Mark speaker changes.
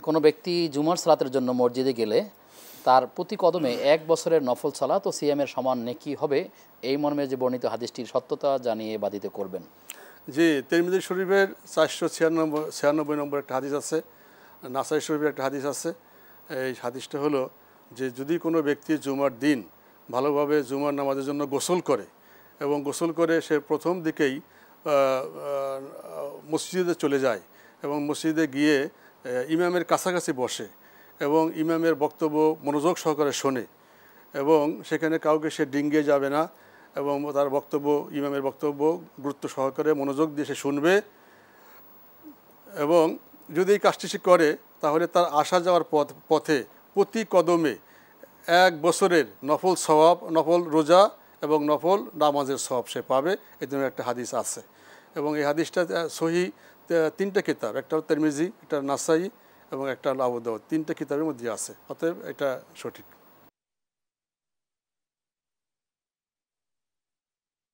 Speaker 1: কোনো ব্যক্তি জুমার সালাতের জন্য মসজিদে গেলে তার প্রতি কদমে ১ বছরের নফল সালাত ও সিয়ামের সমান নেকি হবে, এই মর্মে যে বর্ণিত হাদিসটির সত্যতা জানিয়ে বাধিত করবেন।
Speaker 2: জি, তিরমিজি শরীফের 496 নম্বর একটা হাদিস আছে, নাসাই শরীফের একটা হাদিস আছে। এই হাদিসটা হলো যে যদি কোনো ব্যক্তি জুমার দিন ভালোভাবে জুমার নামাজের জন্য গোসল করে এবং গোসল করে সে প্রথম দিকেই মসজিদে চলে যায় এবং মসজিদে গিয়ে ইমামের কাছাকাছি বসে এবং ইমামের বক্তব্য মনোযোগ সহকারে শোনে এবং সেখানে কাউকে সে ডিঙ্গিয়ে যাবে না এবং তার বক্তব্য, ইমামের বক্তব্য গুরুত্ব সহকারে মনোযোগ দিয়ে সে শুনবে এবং যদি এই কাজটি সে করে তাহলে তার আসা যাওয়ার পথে প্রতি কদমে 1 বছরের নফল সওয়াব, নফল রোজা এবং নফল নামাজের সওয়াব সে পাবে। এই জন্য একটা হাদিস আছে এবং এই হাদিসটা সহি 3টা কিতাব, একটা তিরমিজি, একটা নাসাই এবং একটা আবু দাউদ, 3টা কিতাবের মধ্যে আছে। অতএব এটা সঠিক।